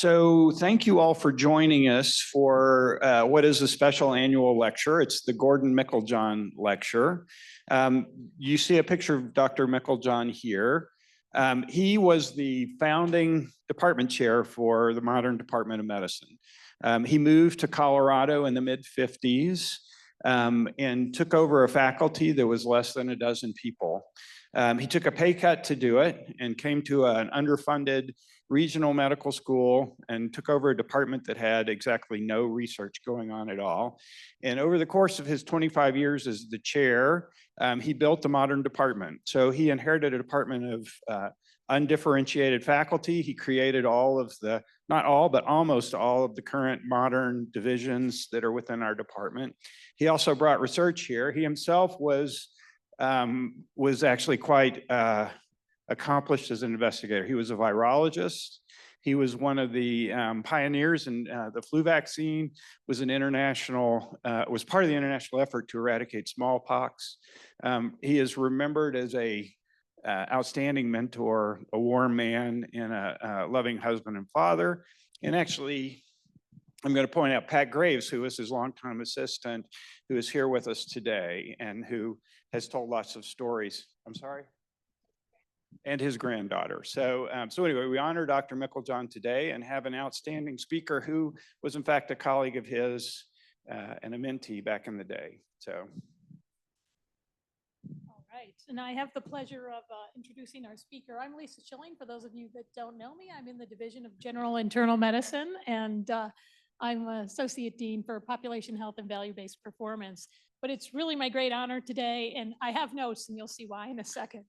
So thank you all for joining us for what is a special annual lecture. It's the Gordon Meiklejohn Lecture. You see a picture of Dr. Meiklejohn here. He was the founding department chair for the modern Department of Medicine. He moved to Colorado in the mid-50s and took over a faculty that was less than a dozen people. He took a pay cut to do it and came to an underfunded regional medical school and took over a department that had exactly no research going on at all. And over the course of his 25 years as the chair, he built the modern department. So he inherited a department of undifferentiated faculty. He created all of the, not all, but almost all of the current modern divisions that are within our department. He also brought research here. He himself was actually quite accomplished as an investigator. He was a virologist. He was one of the pioneers in the flu vaccine, was was part of the international effort to eradicate smallpox. He is remembered as a outstanding mentor, a warm man, and a loving husband and father. And actually, I'm going to point out Pat Graves, who was his longtime assistant, who is here with us today and who has told lots of stories. I'm sorry? And his granddaughter. So anyway, we honor Dr. Meiklejohn today and have an outstanding speaker who was in fact a colleague of his and a mentee back in the day. So. All right, and I have the pleasure of introducing our speaker. I'm Lisa Schilling. For those of you that don't know me, I'm in the Division of General Internal Medicine, and I'm Associate Dean for Population Health and Value-Based Performance. But it's really my great honor today, and I have notes, and you'll see why in a second,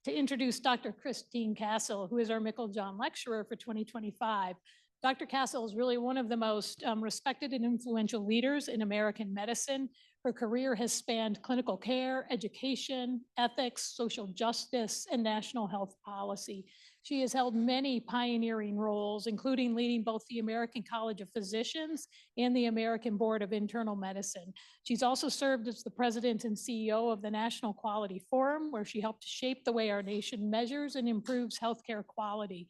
to introduce Dr. Christine Cassel, who is our Meiklejohn Lecturer for 2025. Dr. Cassel is really one of the most respected and influential leaders in American medicine. Her career has spanned clinical care, education, ethics, social justice, and national health policy. She has held many pioneering roles, including leading both the American College of Physicians and the American Board of Internal Medicine. She's also served as the president and CEO of the National Quality Forum, where she helped shape the way our nation measures and improves healthcare quality.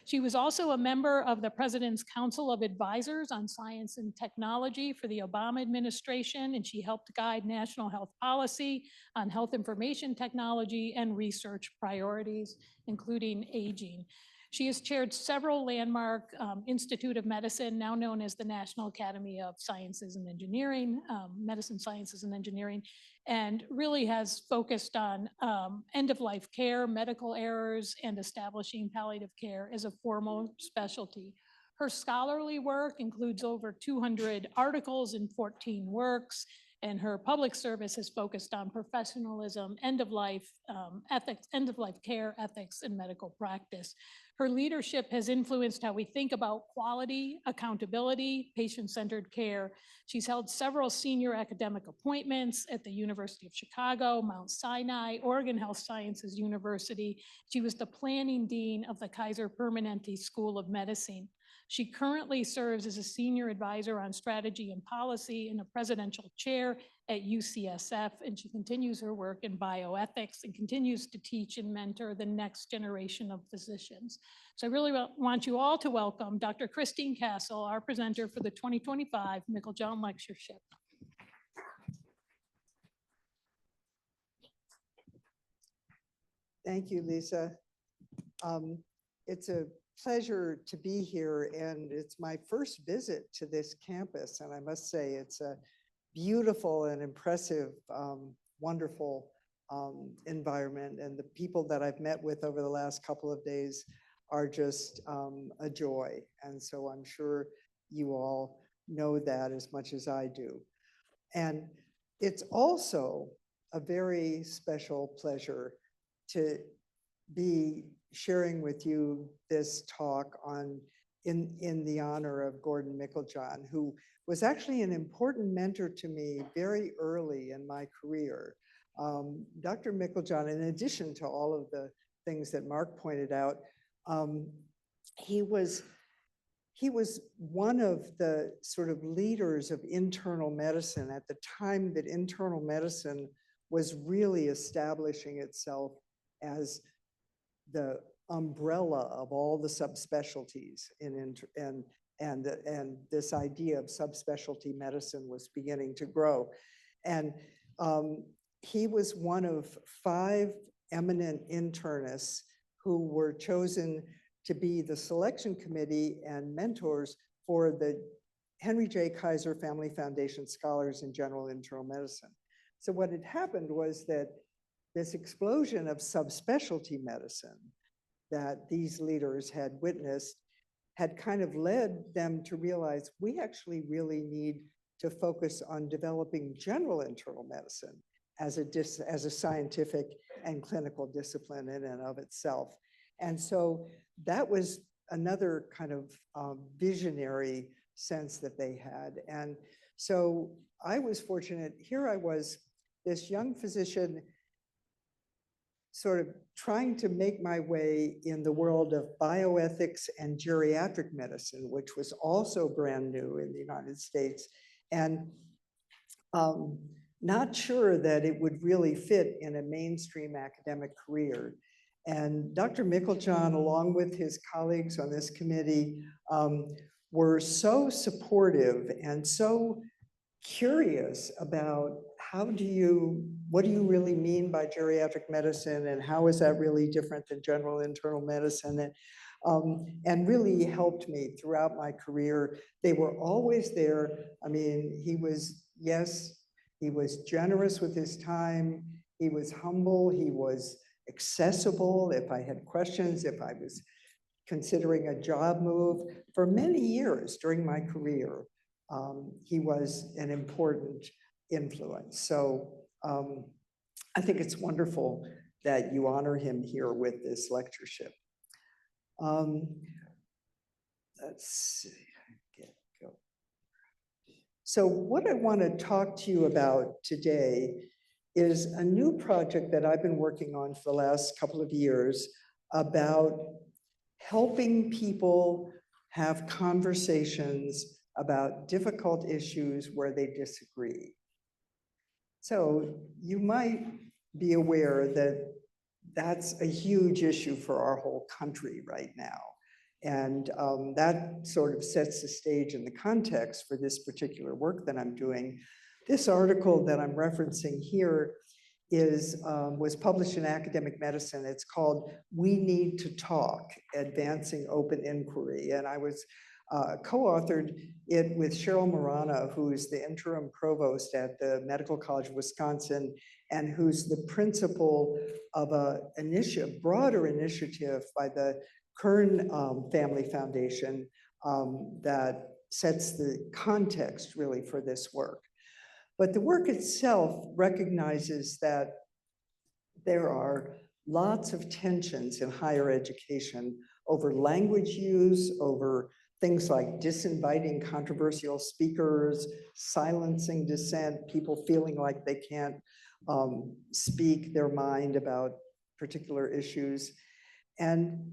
She was also a member of the President's Council of Advisors on Science and Technology for the Obama administration, and she helped guide national health policy on health information technology and research priorities, including aging. She has chaired several landmark Institute of Medicine, now known as the National Academy of Sciences and Engineering, Medicine Sciences and Engineering, and really has focused on end-of-life care, medical errors, and establishing palliative care as a formal specialty. Her scholarly work includes over 200 articles and 14 works, and her public service has focused on professionalism, end-of-life ethics, end-of-life care, ethics, and medical practice. Her leadership has influenced how we think about quality, accountability, patient-centered care. She's held several senior academic appointments at the University of Chicago, Mount Sinai, Oregon Health Sciences University. She was the planning dean of the Kaiser Permanente School of Medicine. She currently serves as a senior advisor on strategy and policy and a presidential chair at UCSF, and she continues her work in bioethics and continues to teach and mentor the next generation of physicians. So I really want you all to welcome Dr. Christine Cassel, our presenter for the 2025 Meiklejohn Lectureship. Thank you, Lisa. It's a pleasure to be here, and it's my first visit to this campus, and I must say it's a beautiful and impressive, wonderful environment, and the people that I've met with over the last couple of days are just a joy, and so I'm sure you all know that as much as I do. And it's also a very special pleasure to be sharing with you this talk in the honor of Gordon Meiklejohn, who was actually an important mentor to me very early in my career. Dr. Meiklejohn, in addition to all of the things that Mark pointed out, he was one of the sort of leaders of internal medicine at the time that internal medicine was really establishing itself as the umbrella of all the subspecialties and this idea of subspecialty medicine was beginning to grow. And he was one of 5 eminent internists who were chosen to be the selection committee and mentors for the Henry J. Kaiser Family Foundation Scholars in General Internal Medicine. So what had happened was that this explosion of subspecialty medicine that these leaders had witnessed had kind of led them to realize we actually really need to focus on developing general internal medicine as a scientific and clinical discipline in and of itself. And so that was another kind of visionary sense that they had. And so I was fortunate, here I was, this young physician sort of trying to make my way in the world of bioethics and geriatric medicine, which was also brand new in the United States, and not sure that it would really fit in a mainstream academic career. And Dr. Meiklejohn, along with his colleagues on this committee, were so supportive and so curious about what do you really mean by geriatric medicine, and how is that really different than general internal medicine, and really helped me throughout my career. They were always there. I mean, he was generous with his time. He was humble. He was accessible. If I had questions, if I was considering a job move, for many years during my career, he was an important influence. So I think it's wonderful that you honor him here with this lectureship. Let's see. Go. So what I want to talk to you about today is a new project that I've been working on for the last couple of years about helping people have conversations about difficult issues where they disagree. So you might be aware that that's a huge issue for our whole country right now. And that sort of sets the stage and the context for this particular work that I'm doing. This article that I'm referencing here was published in Academic Medicine. It's called "We Need to Talk: Advancing Open Inquiry." And I was co-authored it with Cheryl Marana, who is the interim provost at the Medical College of Wisconsin, and who's the principal of a broader initiative by the Kern Family Foundation that sets the context really for this work. But the work itself recognizes that there are lots of tensions in higher education over language use, over things like disinviting controversial speakers, silencing dissent, people feeling like they can't speak their mind about particular issues. And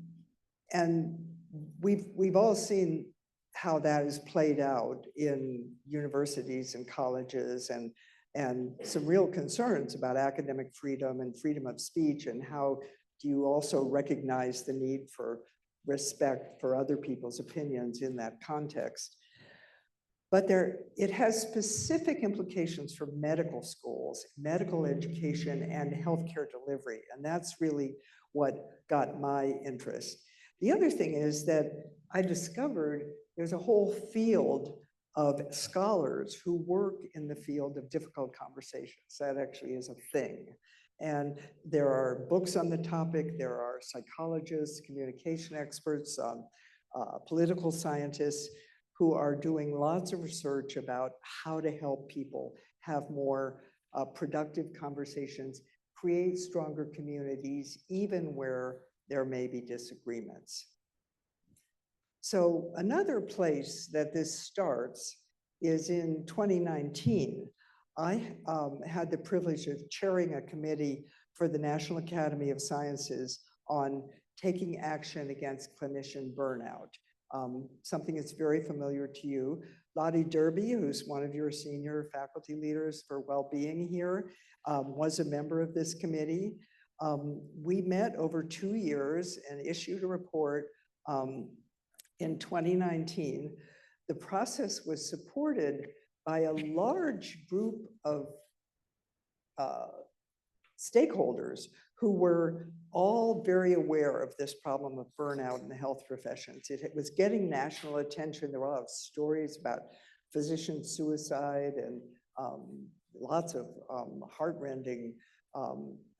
we've all seen how that is played out in universities and colleges, and some real concerns about academic freedom and freedom of speech, and how do you also recognize the need for respect for other people's opinions in that context. But it has specific implications for medical schools, medical education, and healthcare delivery, and that's really what got my interest. The other thing is that I discovered there's a whole field of scholars who work in the field of difficult conversations. That actually is a thing. And there are books on the topic. There are psychologists, communication experts, political scientists who are doing lots of research about how to help people have more productive conversations, create stronger communities, even where there may be disagreements. So another place that this starts is in 2019. I had the privilege of chairing a committee for the National Academy of Sciences on taking action against clinician burnout, something that's very familiar to you. Lottie Derby, who's one of your senior faculty leaders for well-being here, was a member of this committee. We met over 2 years and issued a report in 2019. The process was supported by a large group of stakeholders who were all very aware of this problem of burnout in the health professions. It was getting national attention. There were a lot of stories about physician suicide and lots of heartrending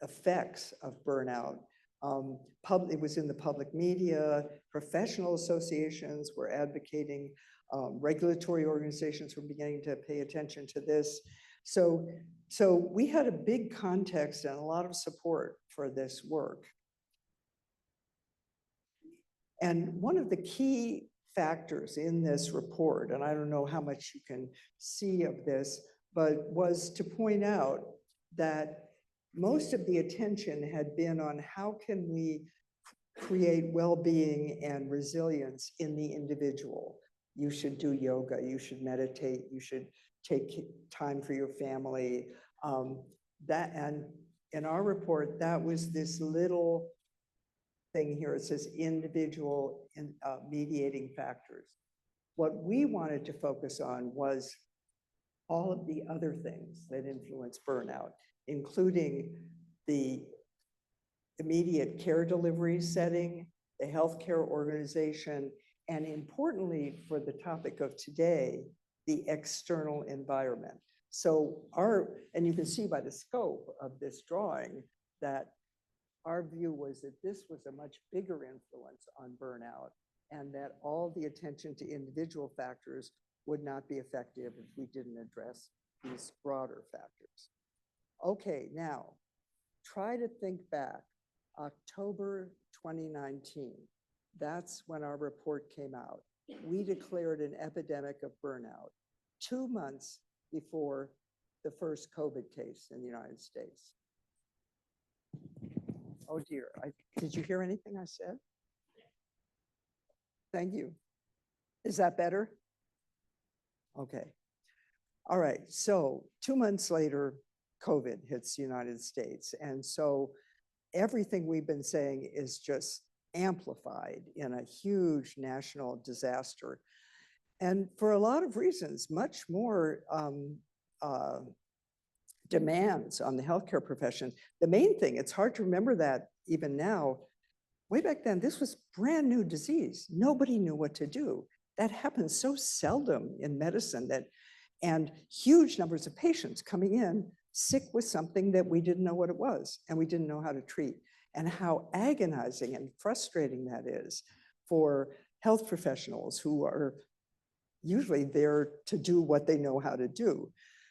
effects of burnout. It was in the public media. Professional associations were advocating. Regulatory organizations were beginning to pay attention to this. So we had a big context and a lot of support for this work. And one of the key factors in this report, and I don't know how much you can see of this, but was to point out that most of the attention had been on how can we create well-being and resilience in the individual. You should do yoga, you should meditate, you should take time for your family. And in our report, that was this little thing here. It says individual mediating factors. What we wanted to focus on was all of the other things that influence burnout, including the immediate care delivery setting, the healthcare organization, and importantly, for the topic of today, the external environment. So and you can see by the scope of this drawing that our view was that this was a much bigger influence on burnout and that all the attention to individual factors would not be effective if we didn't address these broader factors. Okay, now try to think back. October 2019, that's when our report came out. We declared an epidemic of burnout 2 months before the first COVID case in the United States. Oh dear, did you hear anything I said? Thank you. Is that better? Okay. All right, so 2 months later, COVID hits the United States. And so everything we've been saying is just amplified in a huge national disaster. And for a lot of reasons, much more demands on the healthcare profession. The main thing, it's hard to remember that even now, way back then, this was brand new disease. Nobody knew what to do. That happens so seldom in medicine and huge numbers of patients coming in sick with something that we didn't know what it was and we didn't know how to treat, and how agonizing and frustrating that is for health professionals who are usually there to do what they know how to do.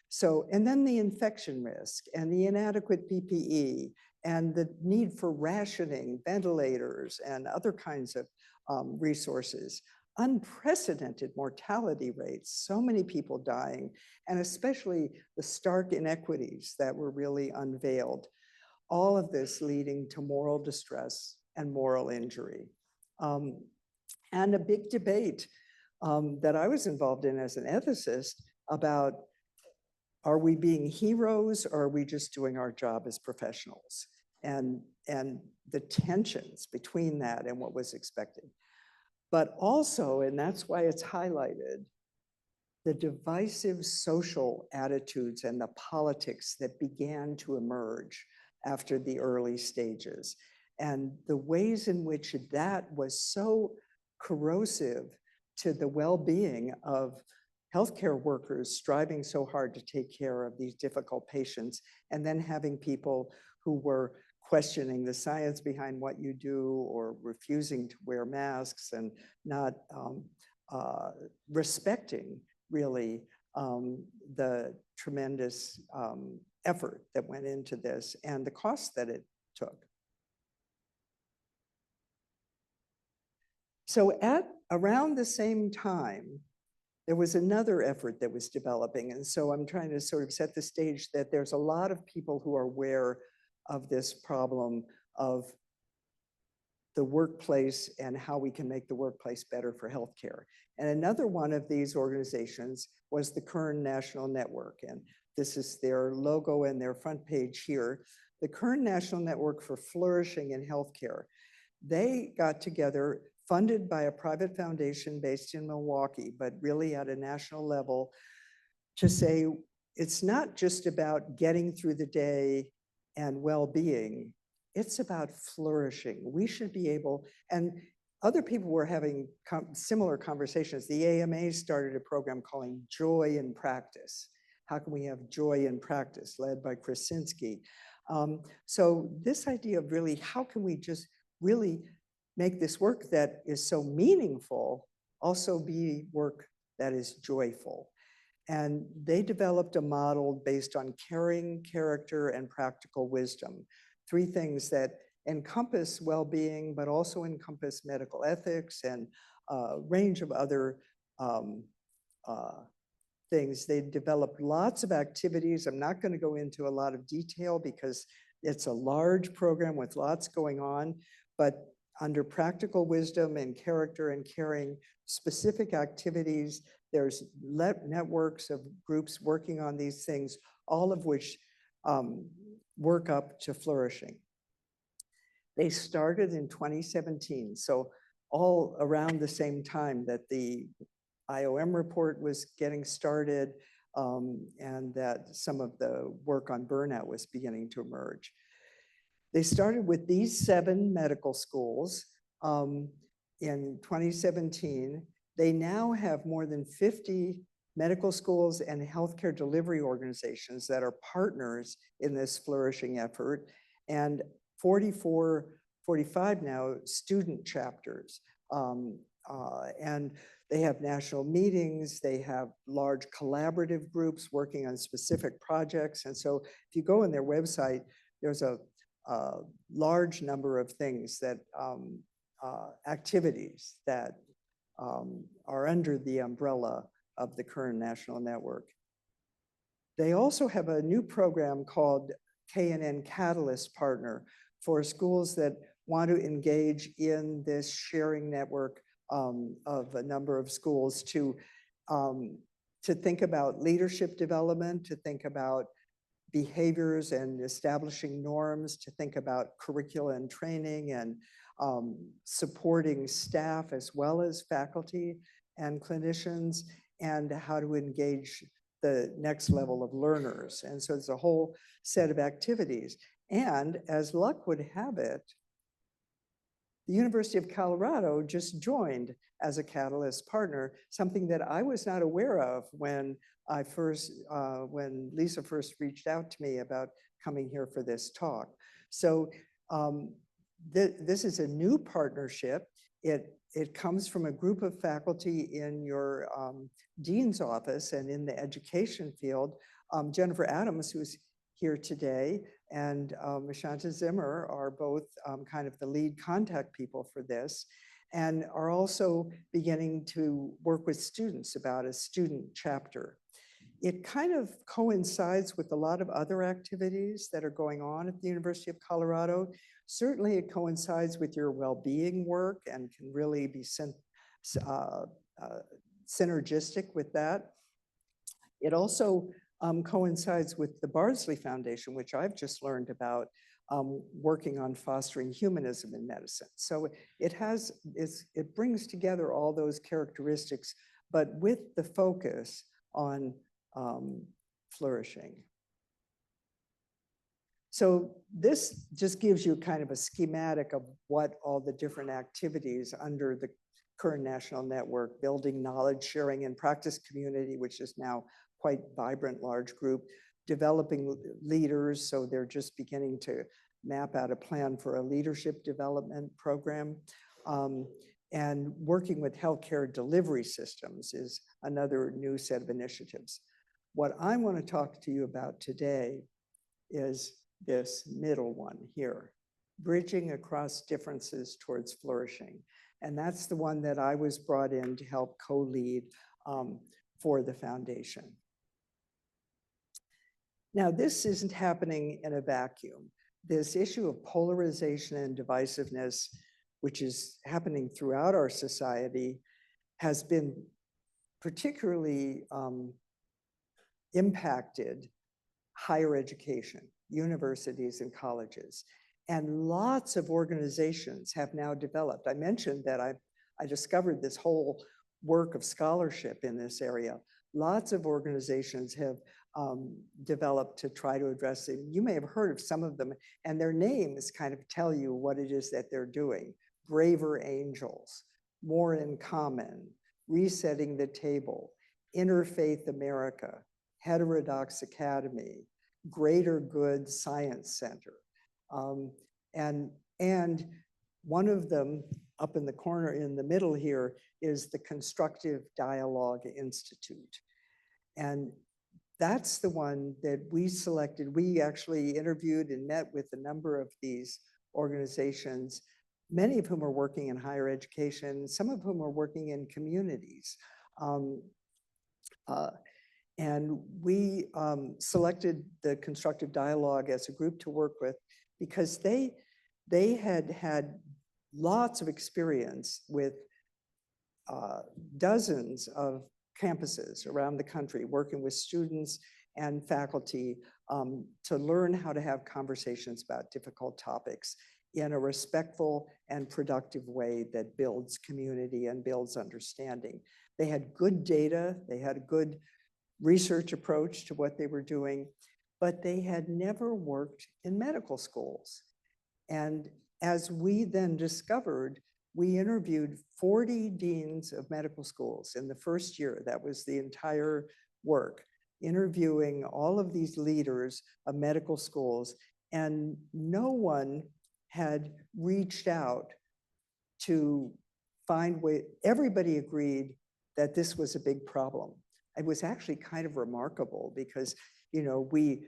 So, and then the infection risk and the inadequate PPE and the need for rationing, ventilators, and other kinds of resources. Unprecedented mortality rates, so many people dying, and especially the stark inequities that were really unveiled. All of this leading to moral distress and moral injury. And a big debate that I was involved in as an ethicist about, are we being heroes or are we just doing our job as professionals? And the tensions between that and what was expected. But also, and that's why it's highlighted, the divisive social attitudes and the politics that began to emerge after the early stages, and the ways in which that was so corrosive to the well-being of healthcare workers striving so hard to take care of these difficult patients, and then having people who were questioning the science behind what you do or refusing to wear masks and not respecting really the tremendous effort that went into this and the cost that it took. So at around the same time, there was another effort that was developing. And so I'm trying to sort of set the stage that there's a lot of people who are aware of this problem of the workplace and how we can make the workplace better for healthcare. And another one of these organizations was the Kern National Network. And this is their logo and their front page here. the Kern National Network for Flourishing in Healthcare. They got together, funded by a private foundation based in Milwaukee, but really at a national level, to say it's not just about getting through the day and well-being, it's about flourishing. We should be able, and other people were having similar conversations. The AMA started a program calling Joy in Practice. How can we have joy in practice, led by Krasinski? So this idea of really, how can we just really make this work that is so meaningful also be work that is joyful? And they developed a model based on caring, character, and practical wisdom. 3 things that encompass well-being, but also encompass medical ethics and a range of other things. They developed lots of activities. I'm not going to go into a lot of detail because it's a large program with lots going on, but under practical wisdom and character and caring, specific activities, there's networks of groups working on these things, all of which work up to flourishing. They started in 2017, so all around the same time that the IOM report was getting started and that some of the work on burnout was beginning to emerge. They started with these 7 medical schools in 2017. They now have more than 50 medical schools and healthcare delivery organizations that are partners in this flourishing effort, and 44, 45 now student chapters. And they have national meetings, they have large collaborative groups working on specific projects. And so if you go on their website, there's a large number of things that, activities that are under the umbrella of the Kern National Network. They also have a new program called K&N Catalyst Partner for schools that want to engage in this sharing network of a number of schools to think about leadership development, to think about behaviors and establishing norms, to think about curricula and training and supporting staff as well as faculty and clinicians, and how to engage the next level of learners. And so there's a whole set of activities. And as luck would have it, the University of Colorado just joined as a Catalyst partner, something that I was not aware of when when Lisa first reached out to me about coming here for this talk. So this is a new partnership. It comes from a group of faculty in your dean's office and in the education field. Jennifer Adams, who's here today, and Mashanta Zimmer are both kind of the lead contact people for this, and are also beginning to work with students about a student chapter. It kind of coincides with a lot of other activities that are going on at the University of Colorado. Certainly it coincides with your well-being work and can really be synergistic with that. It also coincides with the Bardsley Foundation, which I've just learned about, working on fostering humanism in medicine. So it brings together all those characteristics, but with the focus on flourishing. So this just gives you kind of a schematic of what all the different activities under the Kern National Network, building knowledge sharing and practice community, which is now quite vibrant, large group, developing leaders. So they're just beginning to map out a plan for a leadership development program. And working with healthcare delivery systems is another new set of initiatives. What I want to talk to you about today is this middle one here, bridging across differences towards flourishing. And that's the one that I was brought in to help co-lead for the foundation. Now, this isn't happening in a vacuum. This issue of polarization and divisiveness, which is happening throughout our society, has been particularly impacted higher education. universities and colleges. And lots of organizations have now developed. I mentioned that I discovered this whole work of scholarship in this area. Lots of organizations have developed to try to address it. You may have heard of some of them, and their names kind of tell you what it is that they're doing. Braver Angels, More in Common, Resetting the Table, Interfaith America, Heterodox Academy, Greater Good Science Center. And one of them up in the corner in the middle here is the Constructive Dialogue Institute. And that's the one that we selected. We actually interviewed and met with a number of these organizations, many of whom are working in higher education, some of whom are working in communities. And we selected the Constructive Dialogue as a group to work with because they had had lots of experience with dozens of campuses around the country, working with students and faculty to learn how to have conversations about difficult topics in a respectful and productive way that builds community and builds understanding. They had good data, they had a good research approach to what they were doing, but they had never worked in medical schools. And as we then discovered, we interviewed 40 deans of medical schools in the first year. That was the entire work, interviewing all of these leaders of medical schools, and no one had reached out to find way. Everybody agreed that this was a big problem. It was actually kind of remarkable because, you know, we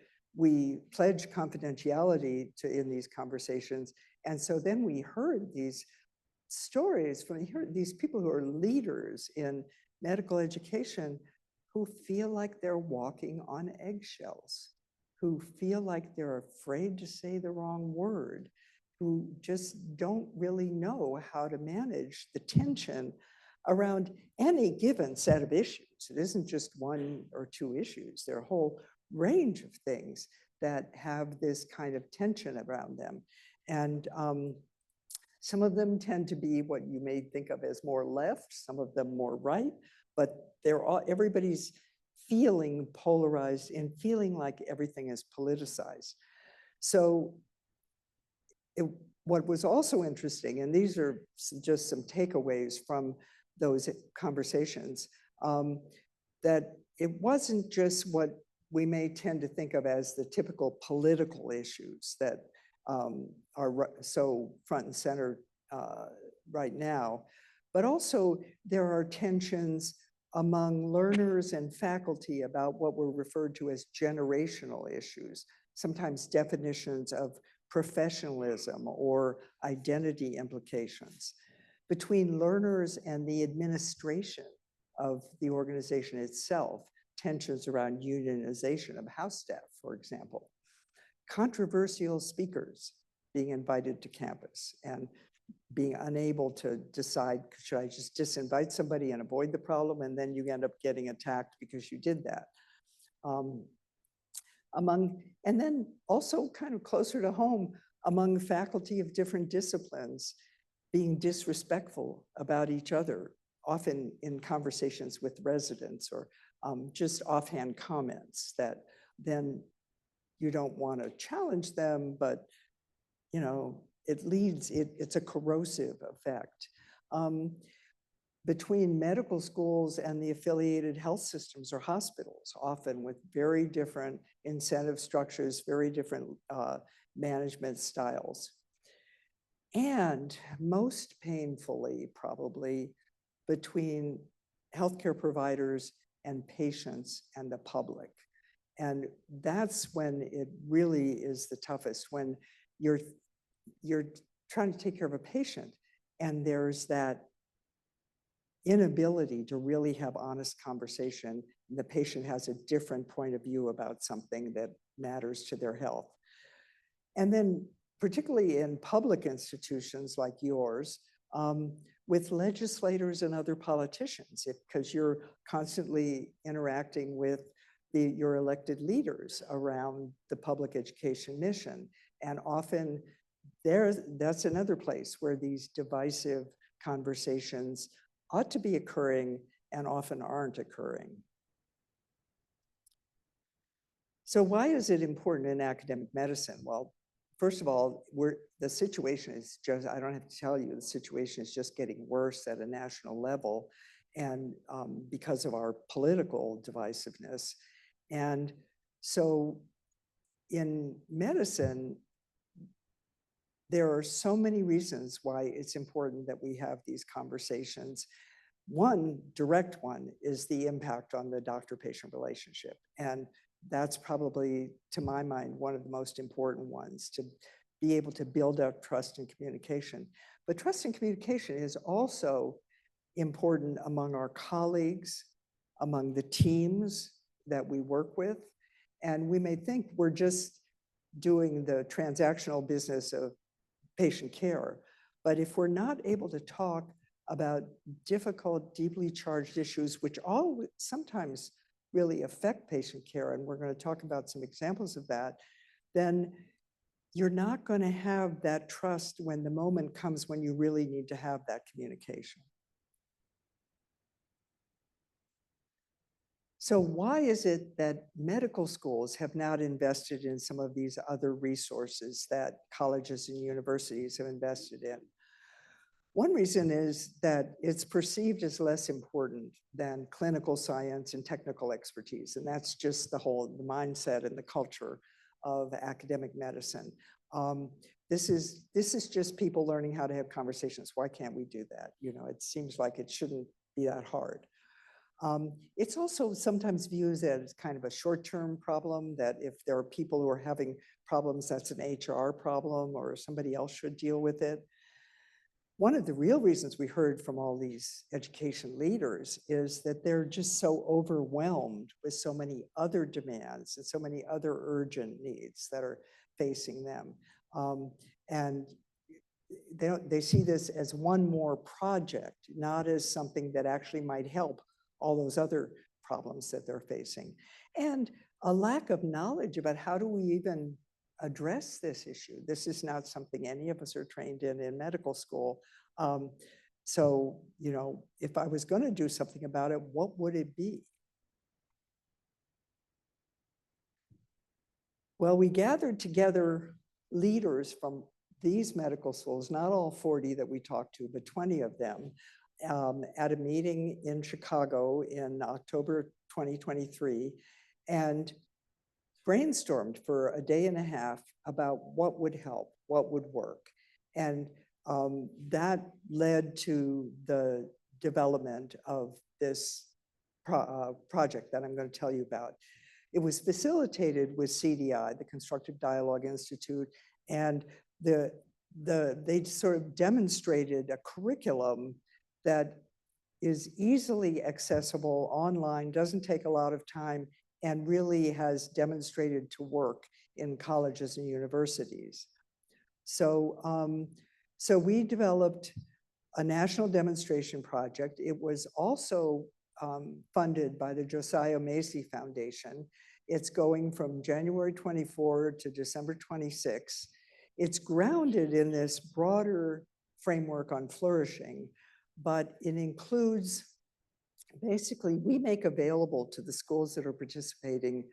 pledged confidentiality in these conversations. And so then we heard these stories from these people who are leaders in medical education who feel like they're walking on eggshells, who feel like they're afraid to say the wrong word, who just don't really know how to manage the tension around any given set of issues. It isn't just one or two issues. There are a whole range of things that have this kind of tension around them. And some of them tend to be what you may think of as more left, some of them more right, but everybody's feeling polarized and feeling like everything is politicized. So what was also interesting, and these are just some takeaways from those conversations, that it wasn't just what we may tend to think of as the typical political issues that are so front and center right now, but also there are tensions among learners and faculty about what were referred to as generational issues, sometimes definitions of professionalism or identity implications, between learners and the administration of the organization itself, tensions around unionization of house staff, for example, controversial speakers being invited to campus and being unable to decide, should I just disinvite somebody and avoid the problem, and then you end up getting attacked because you did that. And then also kind of closer to home, among faculty of different disciplines, being disrespectful about each other, often in conversations with residents or just offhand comments that then you don't want to challenge them, but you know, it's a corrosive effect. Between medical schools and the affiliated health systems or hospitals, often with very different incentive structures, very different management styles. And most painfully, probably, between healthcare providers and patients and the public. And that's when it really is the toughest, when you're trying to take care of a patient and there's that inability to really have honest conversation. The patient has a different point of view about something that matters to their health. And then particularly in public institutions like yours, with legislators and other politicians, because you're constantly interacting with your elected leaders around the public education mission. And often that's another place where these divisive conversations ought to be occurring and often aren't occurring. So why is it important in academic medicine? Well, first of all, the situation is just, I don't have to tell you, the situation is just getting worse at a national level, and because of our political divisiveness. And so in medicine, there are so many reasons why it's important that we have these conversations. One direct one is the impact on the doctor-patient relationship. And that's probably, to my mind, one of the most important ones, to be able to build up trust and communication. But trust and communication is also important among our colleagues, among the teams that we work with. And we may think we're just doing the transactional business of patient care, but if we're not able to talk about difficult, deeply charged issues, which all sometimes really affect patient care, and we're going to talk about some examples of that, then you're not going to have that trust when the moment comes when you really need to have that communication. So why is it that medical schools have not invested in some of these other resources that colleges and universities have invested in? One reason is that it's perceived as less important than clinical science and technical expertise. And that's just the mindset and the culture of academic medicine. This is just people learning how to have conversations. Why can't we do that? You know, it seems like it shouldn't be that hard. It's also sometimes viewed as kind of a short-term problem, that if there are people who are having problems, that's an HR problem or somebody else should deal with it. One of the real reasons we heard from all these education leaders is that they're just so overwhelmed with so many other demands and so many other urgent needs that are facing them. And they see this as one more project, not as something that actually might help all those other problems that they're facing. And a lack of knowledge about how do we even address this issue. This is not something any of us are trained in medical school. So, you know, if I was going to do something about it, what would it be? Well, we gathered together leaders from these medical schools, not all 40 that we talked to, but 20 of them, at a meeting in Chicago in October 2023, and brainstormed for a day and a half about what would help, what would work. And that led to the development of this project that I'm going to tell you about. It was facilitated with CDI, the Constructive Dialogue Institute, and they sort of demonstrated a curriculum that is easily accessible online, doesn't take a lot of time, and really has demonstrated to work in colleges and universities. So, so we developed a national demonstration project. It was also funded by the Josiah Macy Foundation. It's going from January 24 to December 26. It's grounded in this broader framework on flourishing, but it includes, basically, we make available to the schools that are participating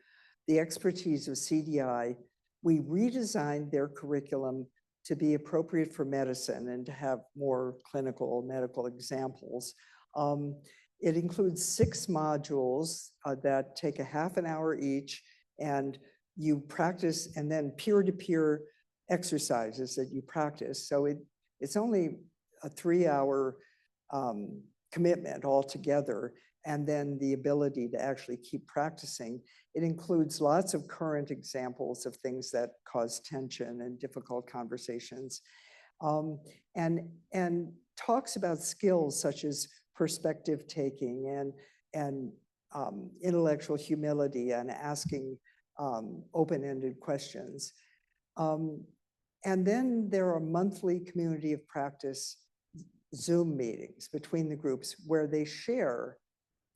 the expertise of CDI. We redesigned their curriculum to be appropriate for medicine and to have more clinical medical examples. It includes 6 modules that take a half an hour each, and you practice, and then peer-to-peer exercises that you practice. So it's only a 3-hour commitment altogether, and then the ability to actually keep practicing. It includes lots of current examples of things that cause tension and difficult conversations, and talks about skills such as perspective taking and intellectual humility and asking open-ended questions. And then there are monthly community of practice Zoom meetings between the groups where they share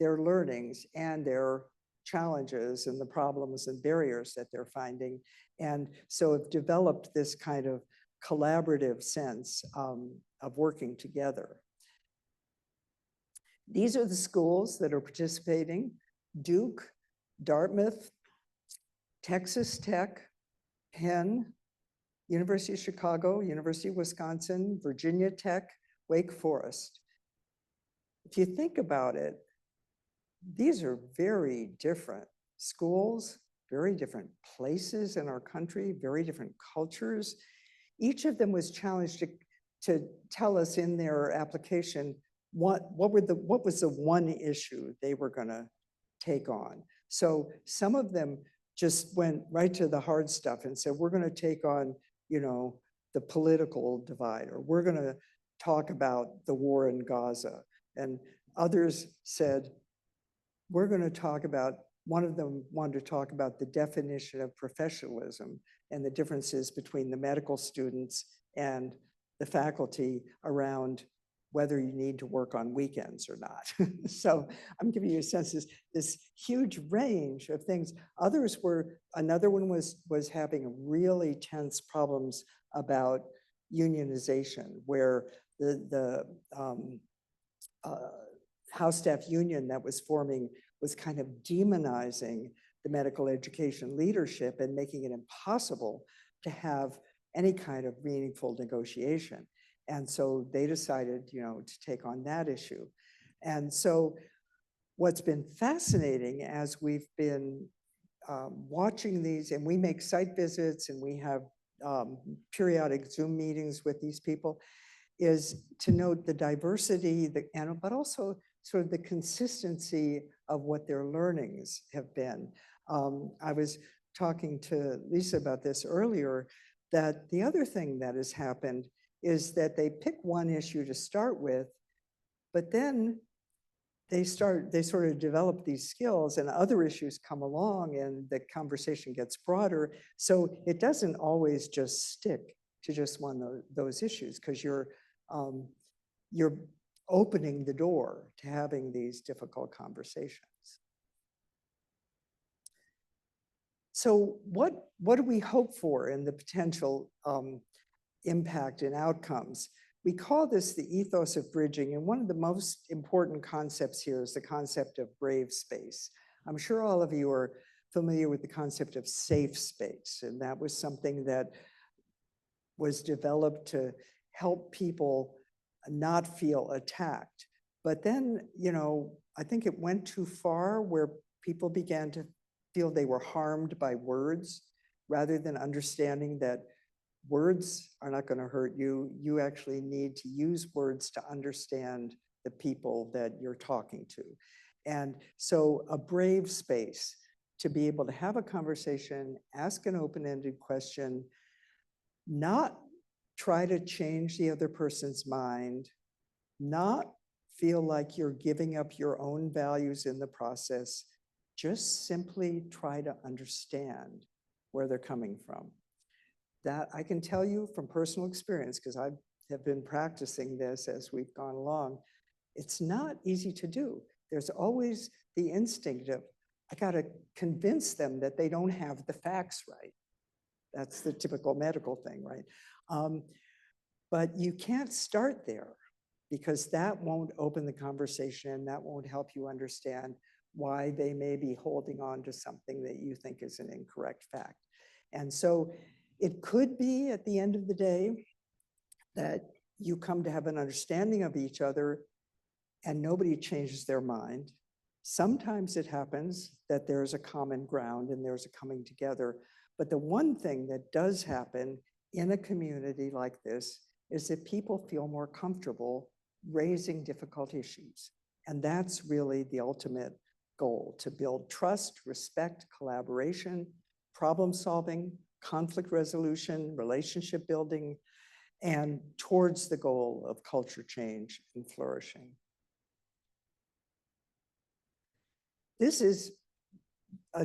their learnings and their challenges and the problems and barriers that they're finding. And so have developed this kind of collaborative sense of working together. These are the schools that are participating: Duke, Dartmouth, Texas Tech, Penn, University of Chicago, University of Wisconsin, Virginia Tech, Wake Forest. If you think about it, these are very different schools, very different places in our country, very different cultures. Each of them was challenged to tell us in their application what was the one issue they were going to take on. So some of them just went right to the hard stuff and said, we're going to take on, you know, the political divide, or we're going to talk about the war in Gaza. And others said, we're going to talk about, one of them wanted to talk about the definition of professionalism and the differences between the medical students and the faculty around whether you need to work on weekends or not. So I'm giving you a sense of this huge range of things. Others were, another one was having really tense problems about unionization, where the house staff union that was forming was kind of demonizing the medical education leadership and making it impossible to have any kind of meaningful negotiation. And so they decided, you know, to take on that issue. And so what's been fascinating as we've been watching these, and we make site visits and we have periodic Zoom meetings with these people, is to note the diversity, but also sort of the consistency of what their learnings have been. I was talking to Lisa about this earlier, that the other thing that has happened is that they pick one issue to start with, but then they sort of develop these skills and other issues come along and the conversation gets broader. So it doesn't always just stick to just one of those issues, because you're opening the door to having these difficult conversations. So what do we hope for in the potential impact and outcomes? We call this the ethos of bridging, and one of the most important concepts here is the concept of brave space. I'm sure all of you are familiar with the concept of safe space, and that was something that was developed to help people not feel attacked. But then, you know, I think it went too far where people began to feel they were harmed by words, rather than understanding that words are not going to hurt you. You actually need to use words to understand the people that you're talking to. And so a brave space to be able to have a conversation, ask an open-ended question, not try to change the other person's mind, not feel like you're giving up your own values in the process, just simply try to understand where they're coming from. That I can tell you from personal experience, because I have been practicing this as we've gone along, it's not easy to do. There's always the instinct of, I got to convince them that they don't have the facts right. That's the typical medical thing, right? But you can't start there, because that won't open the conversation and that won't help you understand why they may be holding on to something that you think is an incorrect fact. And so it could be at the end of the day that you come to have an understanding of each other and nobody changes their mind. Sometimes it happens that there's a common ground and there's a coming together. But the one thing that does happen in a community like this is that people feel more comfortable raising difficult issues. And that's really the ultimate goal, to build trust, respect, collaboration, problem solving, conflict resolution, relationship building, and towards the goal of culture change and flourishing. This is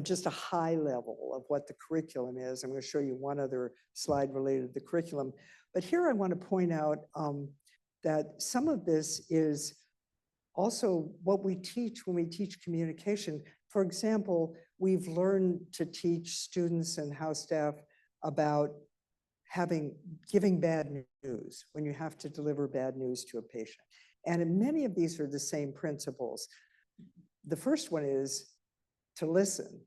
just a high level of what the curriculum is. I'm going to show you one other slide related to the curriculum. But here I want to point out that some of this is also what we teach when we teach communication. For example, we've learned to teach students and house staff about giving bad news when you have to deliver bad news to a patient. And many of these are the same principles. The first one is to listen,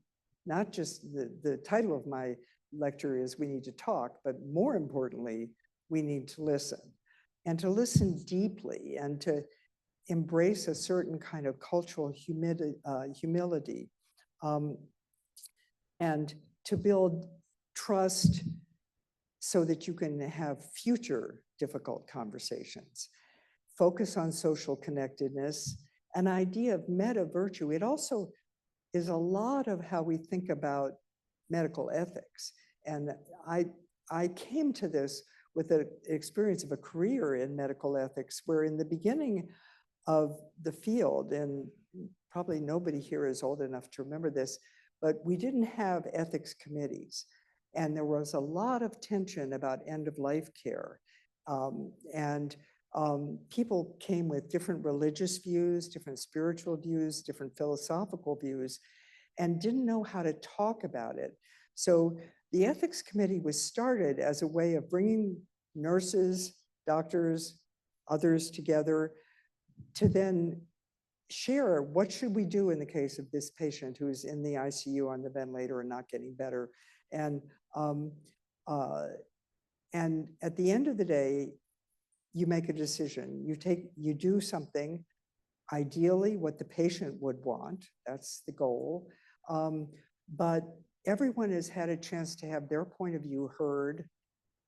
not just the title of my lecture is We Need to Talk, but more importantly, we need to listen, and to listen deeply, and to embrace a certain kind of cultural humility, and to build trust so that you can have future difficult conversations. Focus on social connectedness, an idea of meta virtue. It also is a lot of how we think about medical ethics. And I came to this with the experience of a career in medical ethics, where in the beginning of the field, and probably nobody here is old enough to remember this, but we didn't have ethics committees. And there was a lot of tension about end-of-life care. People came with different religious views, different spiritual views, different philosophical views, and didn't know how to talk about it. So the ethics committee was started as a way of bringing nurses, doctors, others together to then share what should we do in the case of this patient who's in the ICU on the ventilator and not getting better. And at the end of the day, you make a decision. You do something, ideally what the patient would want. That's the goal. But everyone has had a chance to have their point of view heard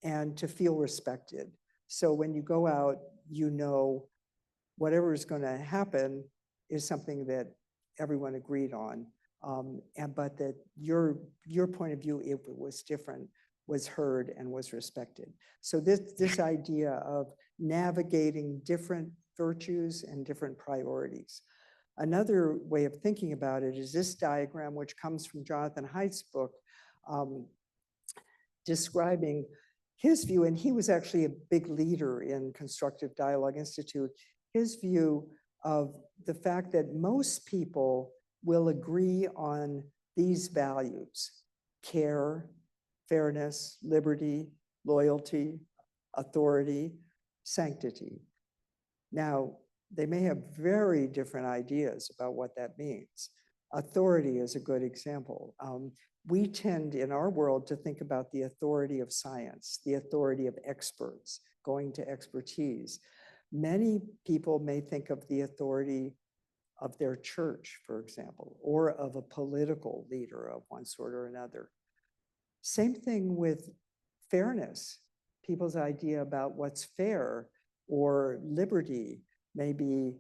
and to feel respected. So when you go out, you know whatever is going to happen is something that everyone agreed on. But that your point of view, if it was different, was heard and was respected. So this idea of navigating different virtues and different priorities. Another way of thinking about it is this diagram, which comes from Jonathan Haidt's book, describing his view, and he was actually a big leader in Constructive Dialogue Institute, his view of the fact that most people will agree on these values: care, fairness, liberty, loyalty, authority, sanctity. Now, they may have very different ideas about what that means. Authority is a good example. We tend in our world to think about the authority of science, the authority of experts, going to expertise. Many people may think of the authority of their church, for example, or of a political leader of one sort or another. Same thing with fairness. People's idea about what's fair or liberty may be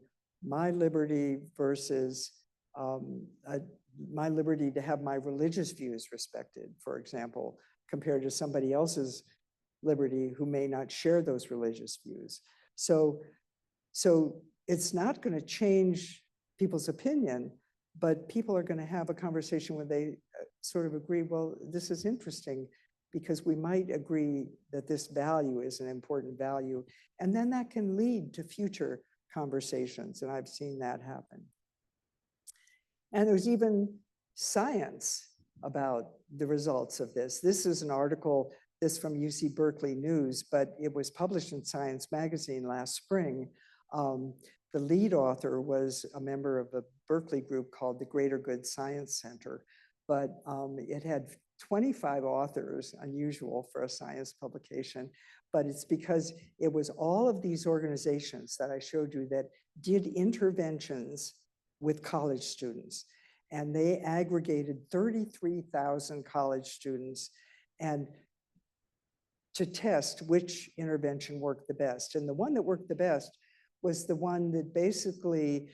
my liberty versus my liberty to have my religious views respected, for example, compared to somebody else's liberty who may not share those religious views. So it's not going to change people's opinion, but people are going to have a conversation where they sort of agree, well, this is interesting because we might agree that this value is an important value. And then that can lead to future conversations. And I've seen that happen. And there's even science about the results of this. This is an article, this from UC Berkeley News, but it was published in Science Magazine last spring. The lead author was a member of a Berkeley group called the Greater Good Science Center, but it had 25 authors, unusual for a science publication, but it's because it was all of these organizations that I showed you that did interventions with college students, and they aggregated 33,000 college students and to test which intervention worked the best. And the one that worked the best was the one that basically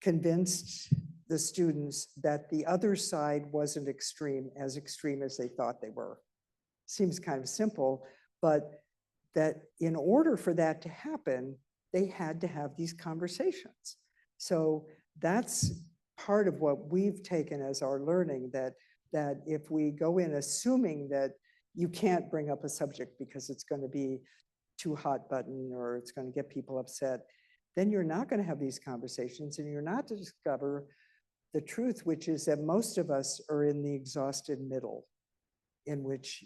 convinced the students that the other side wasn't as extreme as they thought they were. Seems kind of simple, but that in order for that to happen, they had to have these conversations. So that's part of what we've taken as our learning, that if we go in assuming that you can't bring up a subject because it's going to be too hot button or it's going to get people upset, then you're not going to have these conversations and you're not to discover the truth, which is that most of us are in the exhausted middle, in which,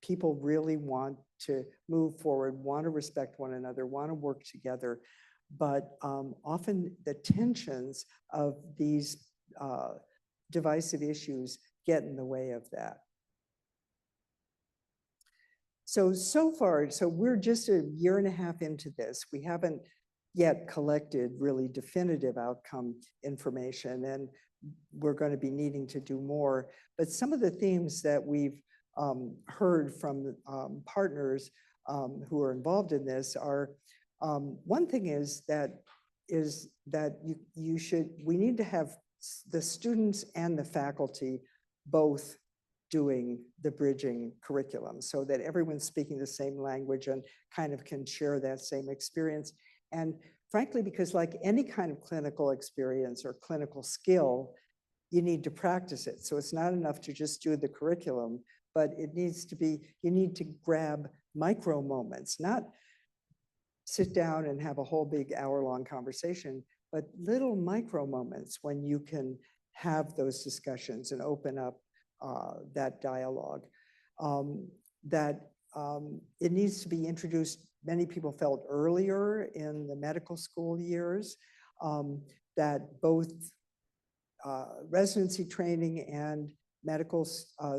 people really want to move forward, want to respect one another, want to work together. But often the tensions of these divisive issues get in the way of that. So far, we're just a year and a half into this. We haven't yet collected really definitive outcome information, and we're going to be needing to do more. But some of the themes that we've heard from partners who are involved in this are, one thing is that we need to have the students and the faculty both doing the bridging curriculum so that everyone's speaking the same language and kind of can share that same experience. And frankly, because like any kind of clinical experience or clinical skill, you need to practice it. So it's not enough to just do the curriculum, but it needs to be, you need to grab micro moments, not sit down and have a whole big hour-long conversation, but little micro moments when you can have those discussions and open up that dialogue. It needs to be introduced, many people felt earlier in the medical school years, that both residency training and medical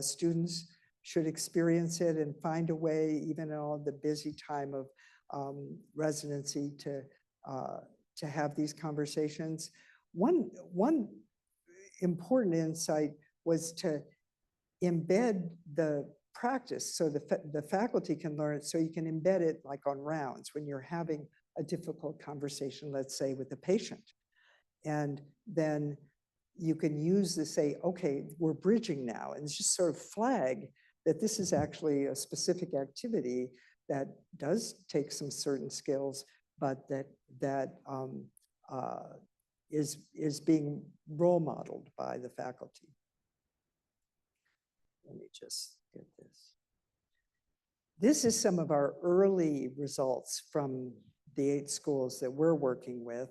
students should experience it and find a way, even in all the busy time of residency, to have these conversations. One important insight was to embed the practice so the faculty can learn it, so you can embed it like on rounds when you're having a difficult conversation, let's say with a patient. And then you can use the say, okay, we're bridging now, and just sort of flag that this is actually a specific activity that does take some certain skills, but that is being role modeled by the faculty. Let me just get this. This is some of our early results from the 8 schools that we're working with.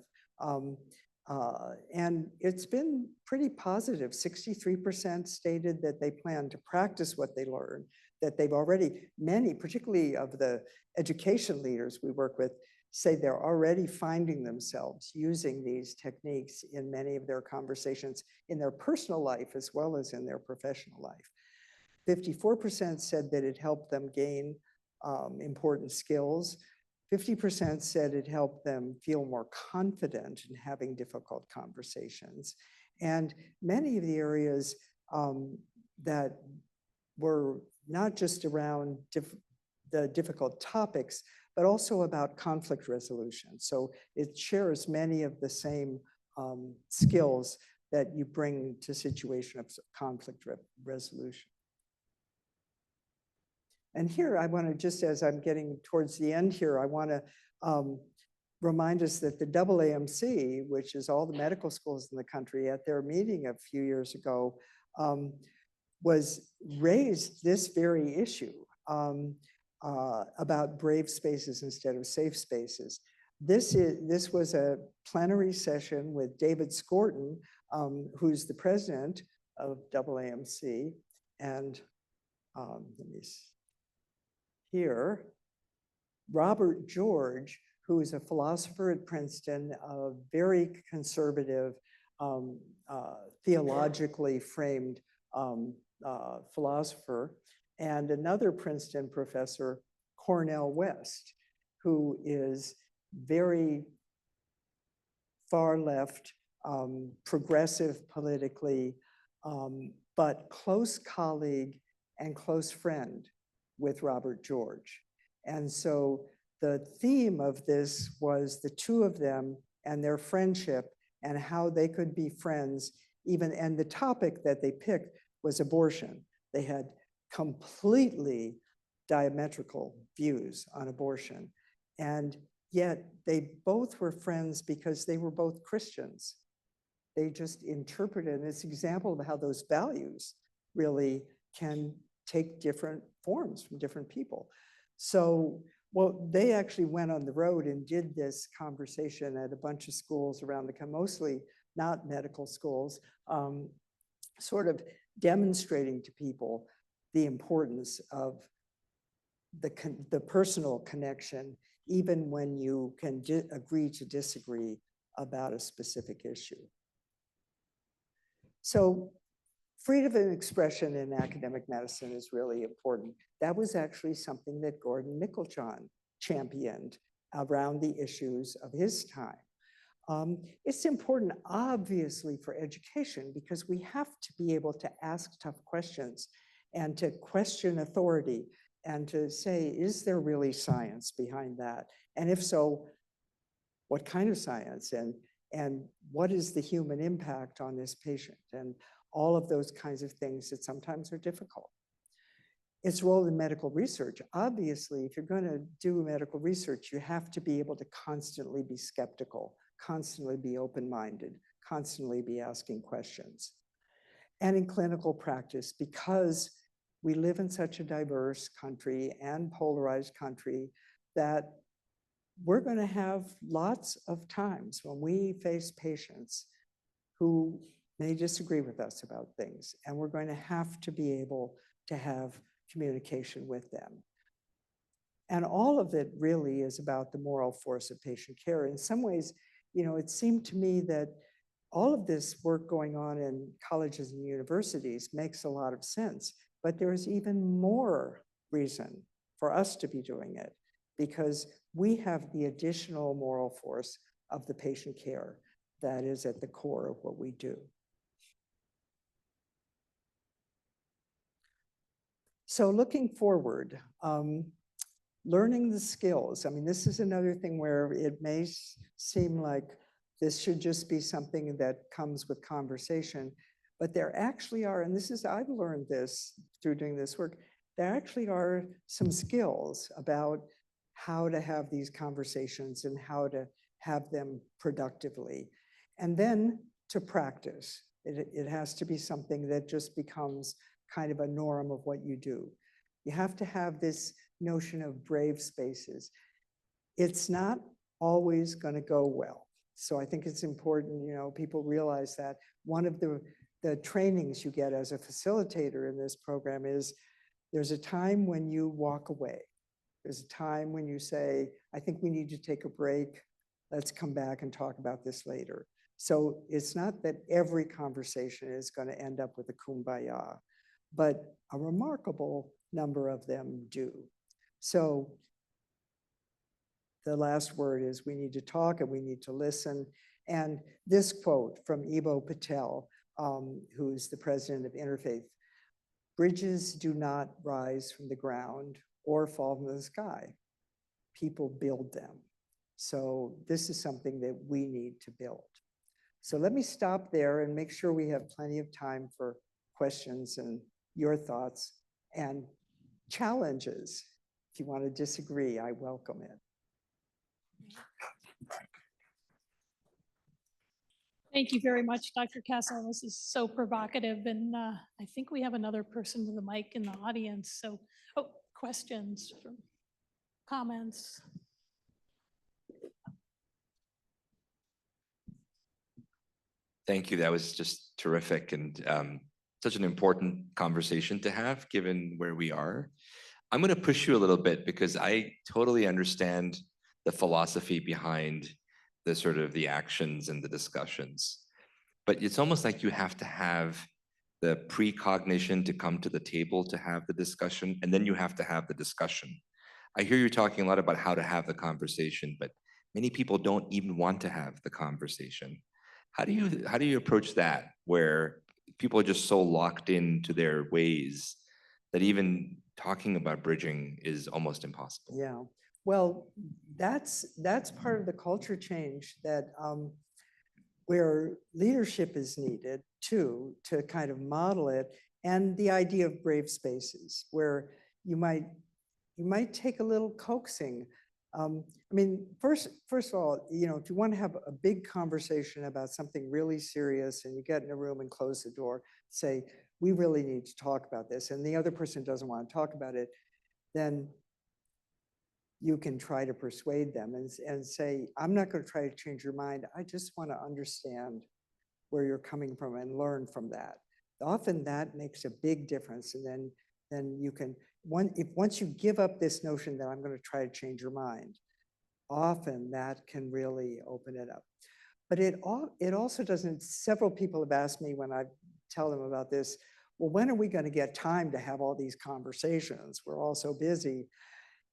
And it's been pretty positive. 63% stated that they plan to practice what they learn, that they've already, many, particularly of the education leaders we work with, say they're already finding themselves using these techniques in many of their conversations in their personal life as well as in their professional life. 54% said that it helped them gain important skills. 50% said it helped them feel more confident in having difficult conversations. And many of the areas that were not just around the difficult topics, but also about conflict resolution. So it shares many of the same skills that you bring to situation of conflict resolution. And here I want to, just as I'm getting towards the end here, I want to remind us that the AAMC, which is all the medical schools in the country, at their meeting a few years ago, raised this very issue about brave spaces instead of safe spaces. This was a plenary session with David Scorton, who's the president of AAMC, and let me see. Here, Robert George, who is a philosopher at Princeton, a very conservative, theologically framed philosopher, and another Princeton professor, Cornel West, who is very far left, progressive politically, but close colleague and close friend with Robert George. And so the theme of this was the two of them and their friendship and how they could be friends even, and the topic that they picked was abortion. They had completely diametrical views on abortion. And yet they both were friends because they were both Christians. They just interpreted, and it's an example of how those values really can take different forms from different people. So, well, they actually went on the road and did this conversation at a bunch of schools around the country, mostly not medical schools, sort of demonstrating to people the importance of the personal connection, even when you can agree to disagree about a specific issue. So freedom of expression in academic medicine is really important. That was actually something that Gordon Micklejohn championed around the issues of his time. It's important, obviously, for education because we have to be able to ask tough questions and to question authority and to say, is there really science behind that? And if so, what kind of science? And what is the human impact on this patient? And all of those kinds of things that sometimes are difficult. Its role in medical research. Obviously, if you're going to do medical research, you have to be able to constantly be skeptical, constantly be open-minded, constantly be asking questions. And in clinical practice, because we live in such a diverse country and polarized country, that we're going to have lots of times when we face patients who may disagree with us about things, and we're going to have to be able to have communication with them. And all of it really is about the moral force of patient care. In some ways, it seemed to me that all of this work going on in colleges and universities makes a lot of sense, but there's even more reason for us to be doing it because we have the additional moral force of the patient care that is at the core of what we do. So looking forward, learning the skills. I mean, this is another thing where it may seem like this should just be something that comes with conversation, but there actually are, and I've learned this through doing this work, there actually are some skills about how to have these conversations and how to have them productively. And then to practice. It has to be something that just becomes kind of a norm of what you do. You have to have this notion of brave spaces. It's not always going to go well. So I think it's important, people realize that one of the trainings you get as a facilitator in this program is there's a time when you walk away. There's a time when you say, I think we need to take a break. Let's come back and talk about this later. So it's not that every conversation is going to end up with a kumbaya, but a remarkable number of them do. So the last word is we need to talk and we need to listen. And this quote from Ibo Patel, who's the president of Interfaith, bridges do not rise from the ground or fall from the sky. People build them. So this is something that we need to build. So let me stop there and make sure we have plenty of time for questions and your thoughts and challenges. If you want to disagree, I welcome it. Thank you very much, Dr. Cassel. This is so provocative. And I think we have another person with a mic in the audience. So, questions, comments? Thank you. That was just terrific and such an important conversation to have given where we are. I'm going to push you a little bit because I totally understand the philosophy behind the sort of the actions and the discussions. But it's almost like you have to have the precognition to come to the table to have the discussion, and then you have to have the discussion. I hear you talking a lot about how to have the conversation, but many people don't even want to have the conversation. How do you approach that, where people are just so locked into their ways that even talking about bridging is almost impossible? Yeah, well, that's part of the culture change that where leadership is needed too, to kind of model it, and the idea of brave spaces where you might take a little coaxing. I mean, first of all, if you want to have a big conversation about something really serious and you get in a room and close the door, say, we really need to talk about this, and the other person doesn't want to talk about it, then you can try to persuade them and say, I'm not going to try to change your mind. I just want to understand where you're coming from and learn from that. Often that makes a big difference. And then you can, once you give up this notion that I'm going to try to change your mind, often that can really open it up. But it also doesn't, several people have asked me when I tell them about this, well, when are we going to get time to have all these conversations? We're all so busy.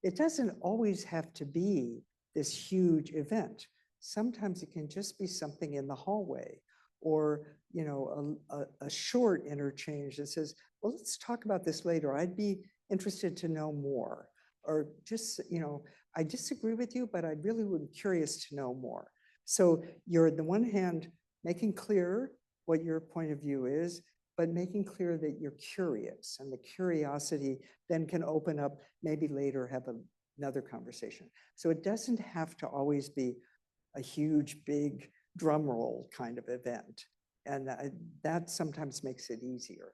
It doesn't always have to be this huge event. Sometimes it can just be something in the hallway, or a short interchange that says, well, let's talk about this later. I'd be interested to know more. Or just, I disagree with you, but I really would be curious to know more. So you're on the one hand making clear what your point of view is, but making clear that you're curious, and the curiosity then can open up, maybe later have another conversation. So it doesn't have to always be a huge, big drum roll kind of event. And that sometimes makes it easier.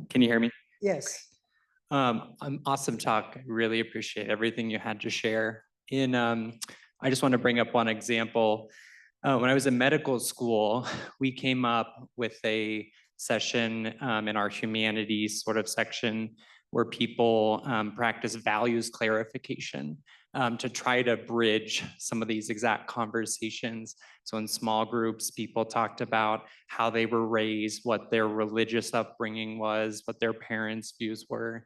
Can you hear me? Yes. Awesome talk. I really appreciate everything you had to share. I just want to bring up one example. When I was in medical school, we came up with a session in our humanities sort of section where people practice values clarification to try to bridge some of these exact conversations. So in small groups, people talked about how they were raised, what their religious upbringing was, what their parents' views were.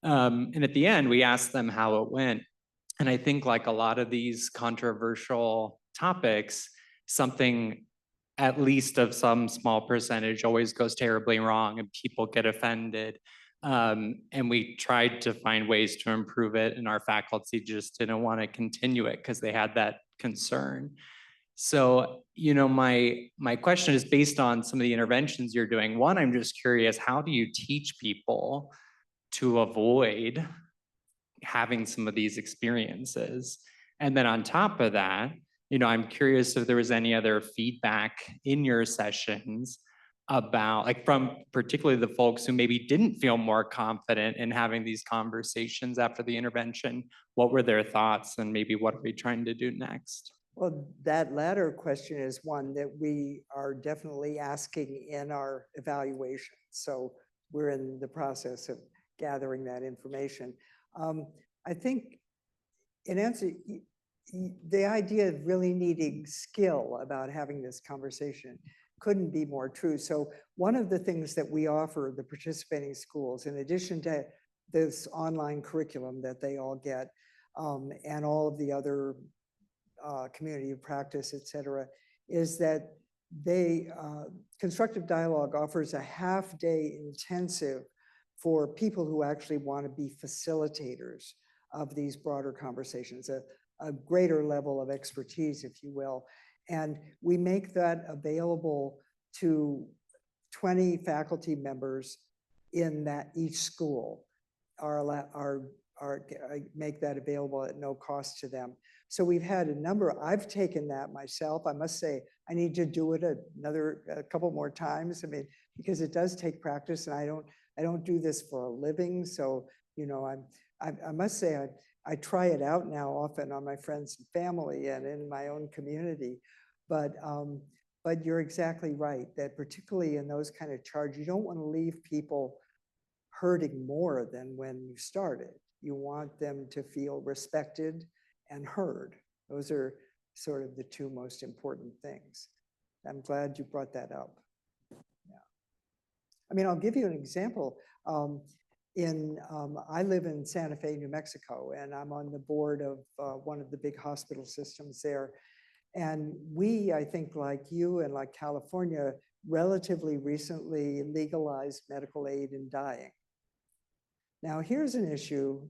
And at the end, we asked them how it went. And I think like a lot of these controversial topics, something at least of some small percentage always goes terribly wrong and people get offended. And we tried to find ways to improve it, and our faculty just didn't want to continue it because they had that concern. So, my question is based on some of the interventions you're doing. One, I'm just curious, how do you teach people to avoid having some of these experiences? And then on top of that, I'm curious if there was any other feedback in your sessions about, like, from particularly the folks who maybe didn't feel more confident in having these conversations after the intervention. What were their thoughts, and maybe what are we trying to do next? Well, that latter question is one that we are definitely asking in our evaluation. So we're in the process of gathering that information. I think in answer, the idea of really needing skill about having this conversation couldn't be more true. So one of the things that we offer the participating schools, in addition to this online curriculum that they all get, and all of the other community of practice, et cetera, is that constructive dialogue offers a half-day intensive for people who actually want to be facilitators of these broader conversations, a greater level of expertise, if you will. And we make that available to 20 faculty members in each school make that available at no cost to them. So we've had a number, I've taken that myself. I must say, I need to do it a couple more times. I mean, because it does take practice, and I don't do this for a living. So, I must say, I try it out now often on my friends and family and in my own community. But you're exactly right that particularly in those kind of charges, you don't want to leave people hurting more than when you started. You want them to feel respected and heard. Those are sort of the two most important things. I'm glad you brought that up. Yeah. I mean, I'll give you an example. I live in Santa Fe, New Mexico, and I'm on the board of one of the big hospital systems there. And we, I think, like you and like California, relatively recently legalized medical aid in dying. Now, here's an issue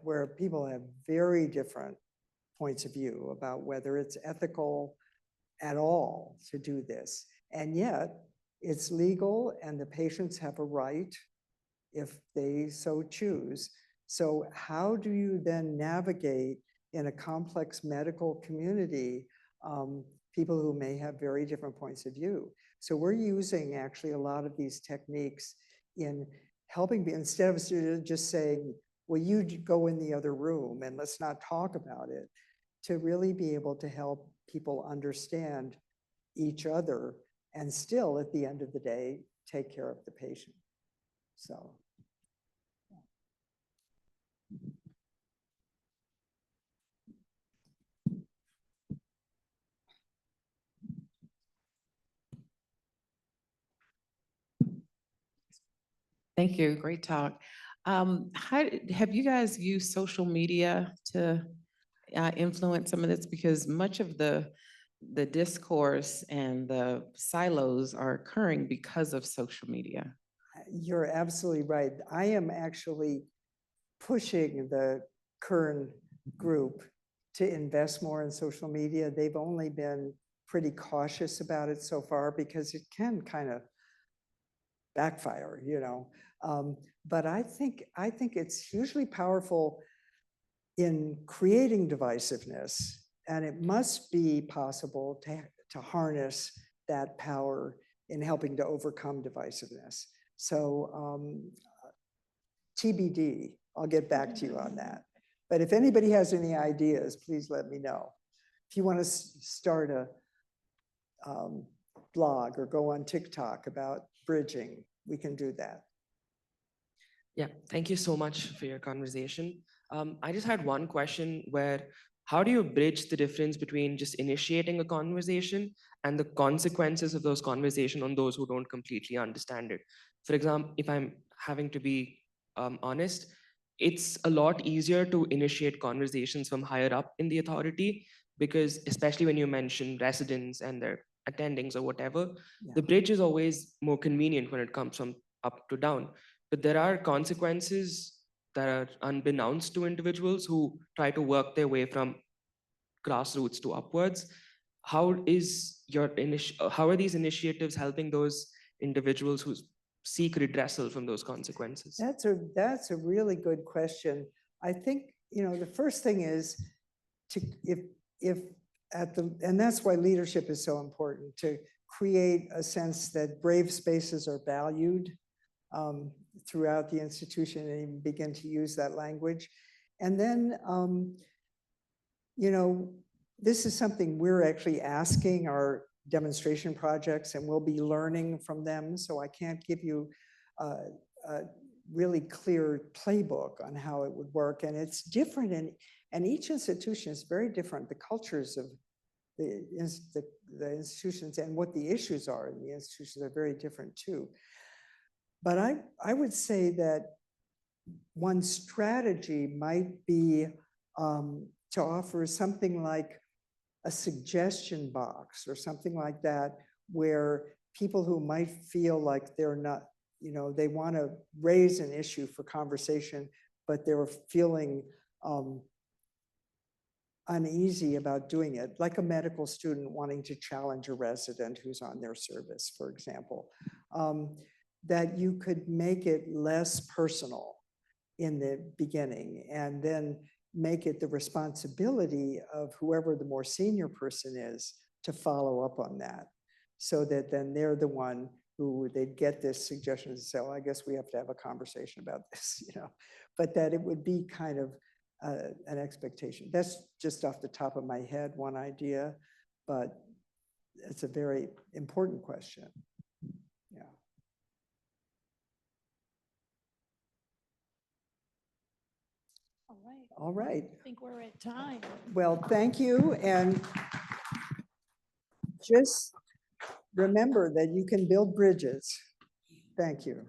where people have very different points of view about whether it's ethical at all to do this. And yet, it's legal, and the patients have a right if they so choose. So how do you then navigate in a complex medical community people who may have very different points of view. So we're using actually a lot of these techniques in helping, instead of just saying, well, you go in the other room and let's not talk about it, to really be able to help people understand each other and still, at the end of the day, take care of the patient. So. Thank you. Great talk. How have you guys used social media to influence some of this? Because much of the discourse and the silos are occurring because of social media. You're absolutely right. I am actually pushing the Kern group to invest more in social media. They've only been pretty cautious about it so far because it can kind of backfire, you know. But I think it's hugely powerful in creating divisiveness, and it must be possible to harness that power in helping to overcome divisiveness. So TBD, I'll get back to you on that. But if anybody has any ideas, please let me know. If you want to start a blog or go on TikTok about bridging, we can do that. Yeah, thank you so much for your conversation. I just had one question where, how do you bridge the difference between just initiating a conversation and the consequences of those conversations on those who don't completely understand it? For example, if I'm having to be honest, it's a lot easier to initiate conversations from higher up in the authority, because especially when you mention residents and their attendings or whatever, the bridge is always more convenient when it comes from up to down. But there are consequences that are unbeknownst to individuals who try to work their way from grassroots to upwards. How are these initiatives helping those individuals who seek redressal from those consequences? That's a really good question. I think, you know, the first thing is to, and that's why leadership is so important, to create a sense that brave spaces are valued throughout the institution, and even begin to use that language. And then, you know, this is something we're actually asking our demonstration projects, and we'll be learning from them. So I can't give you a really clear playbook on how it would work. And it's different, and each institution is very different. The cultures of the institutions and what the issues are in the institutions are very different too. But I would say that one strategy might be to offer something like a suggestion box or something like that, where people who might feel like they're not, you know, they want to raise an issue for conversation, but they're feeling uneasy about doing it, like a medical student wanting to challenge a resident who's on their service, for example, that you could make it less personal in the beginning, and then make it the responsibility of whoever the more senior person is to follow up on that, so that then they're the one who they'd get this suggestion and say, well, I guess we have to have a conversation about this, you know, but that it would be kind of an expectation. That's just off the top of my head, one idea, but it's a very important question. Yeah. All right. All right. I think we're at time. Well, thank you. And just remember that you can build bridges. Thank you.